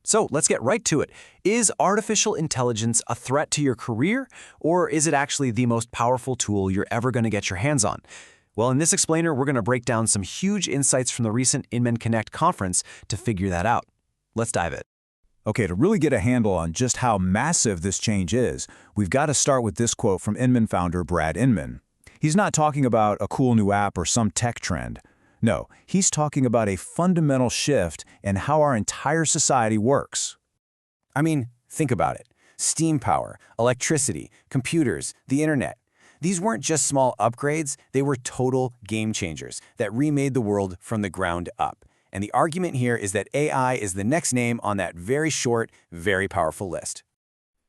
So let's get right to it. Is artificial intelligence a threat to your career, or is it actually the most powerful tool you're ever going to get your hands on? Well, in this explainer, we're going to break down some huge insights from the recent Inman Connect conference to figure that out. Let's dive in. Okay, to really get a handle on just how massive this change is, we've got to start with this quote from Inman founder Brad Inman. He's not talking about a cool new app or some tech trend. No, he's talking about a fundamental shift in how our entire society works. I mean, think about it. Steam power, electricity, computers, the internet. These weren't just small upgrades, they were total game changers that remade the world from the ground up. And the argument here is that AI is the next name on that very short, very powerful list.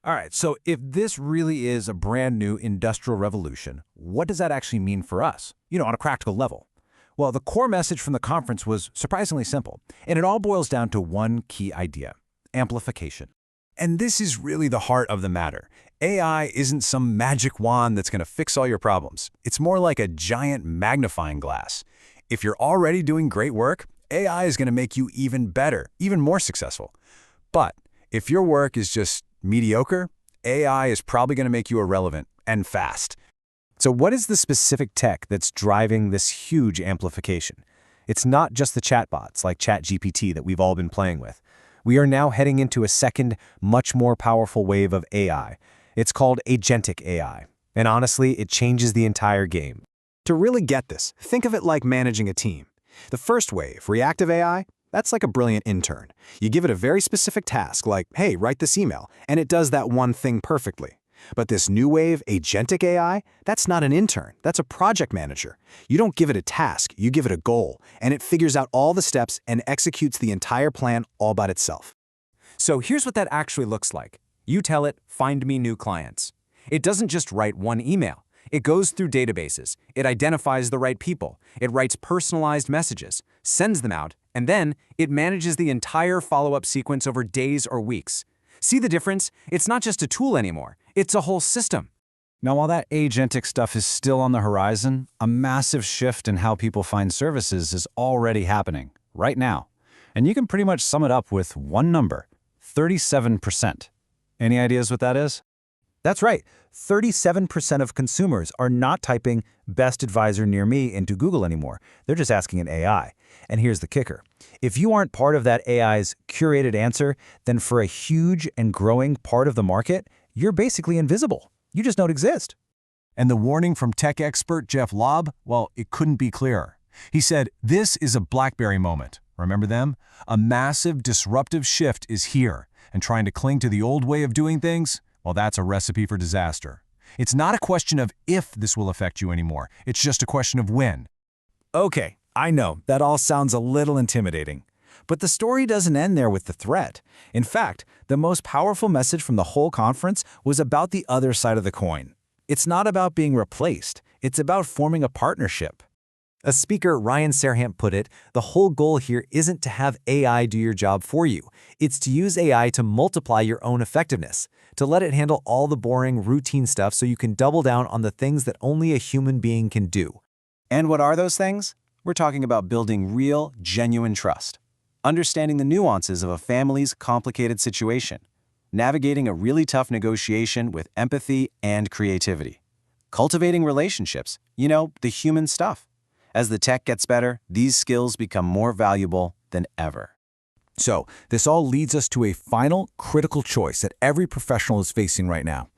All right, so if this really is a brand new industrial revolution, what does that actually mean for us? On a practical level. Well, the core message from the conference was surprisingly simple, and it all boils down to one key idea: amplification. And this is really the heart of the matter. AI isn't some magic wand that's going to fix all your problems. It's more like a giant magnifying glass. If you're already doing great work, AI is going to make you even better, even more successful. But if your work is just mediocre, AI is probably going to make you irrelevant, and fast. So what is the specific tech that's driving this huge amplification? It's not just the chatbots like ChatGPT that we've all been playing with. We are now heading into a second, much more powerful wave of AI. It's called agentic AI. And honestly, it changes the entire game. To really get this, think of it like managing a team. The first wave, reactive AI, that's like a brilliant intern. You give it a very specific task like, hey, write this email, and it does that one thing perfectly. But this new wave, agentic AI, that's not an intern, that's a project manager. You don't give it a task, you give it a goal, and it figures out all the steps and executes the entire plan all by itself. So here's what that actually looks like. You tell it, find me new clients. It doesn't just write one email. It goes through databases, it identifies the right people, it writes personalized messages, sends them out, and then it manages the entire follow-up sequence over days or weeks. See the difference? It's not just a tool anymore, it's a whole system. Now, while that agentic stuff is still on the horizon, a massive shift in how people find services is already happening, right now. And you can pretty much sum it up with one number: 37%. Any ideas what that is? That's right. 37% of consumers are not typing "best advisor near me" into Google anymore. They're just asking an AI. And here's the kicker. If you aren't part of that AI's curated answer, then for a huge and growing part of the market, you're basically invisible. You just don't exist. And the warning from tech expert Jeff Lobb, well, it couldn't be clearer. He said, this is a BlackBerry moment. Remember them? A massive disruptive shift is here, and trying to cling to the old way of doing things, well, that's a recipe for disaster. It's not a question of if this will affect you anymore. It's just a question of when. Okay, I know, that all sounds a little intimidating. But the story doesn't end there with the threat. In fact, the most powerful message from the whole conference was about the other side of the coin. It's not about being replaced. It's about forming a partnership. As speaker Ryan Serhant put it, the whole goal here isn't to have AI do your job for you. It's to use AI to multiply your own effectiveness, to let it handle all the boring, routine stuff so you can double down on the things that only a human being can do. And what are those things? We're talking about building real, genuine trust, understanding the nuances of a family's complicated situation, navigating a really tough negotiation with empathy and creativity, cultivating relationships, the human stuff. As the tech gets better, these skills become more valuable than ever. So, this all leads us to a final, critical choice that every professional is facing right now.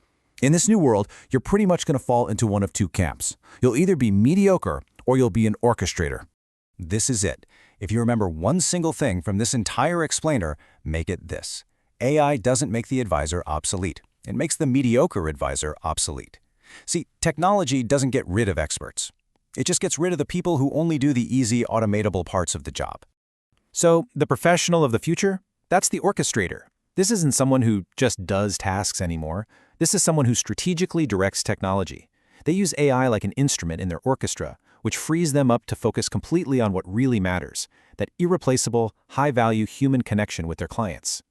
In this new world, you're pretty much going to fall into one of two camps. You'll either be mediocre or you'll be an orchestrator. This is it. If you remember one single thing from this entire explainer, make it this: AI doesn't make the advisor obsolete. It makes the mediocre advisor obsolete. See, technology doesn't get rid of experts. It just gets rid of the people who only do the easy, automatable parts of the job. So, the professional of the future? That's the orchestrator. This isn't someone who just does tasks anymore. This is someone who strategically directs technology. They use AI like an instrument in their orchestra, which frees them up to focus completely on what really matters, that irreplaceable, high-value human connection with their clients.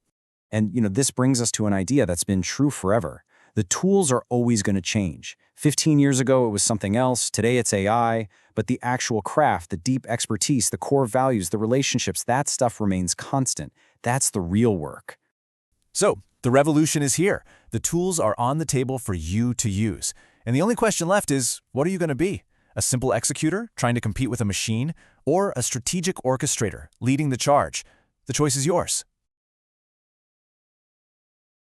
And, this brings us to an idea that's been true forever. The tools are always going to change. 15 years ago, it was something else. Today, it's AI. But the actual craft, the deep expertise, the core values, the relationships, that stuff remains constant. That's the real work. So, the revolution is here. The tools are on the table for you to use. And the only question left is, what are you going to be? A simple executor trying to compete with a machine, or a strategic orchestrator leading the charge? The choice is yours.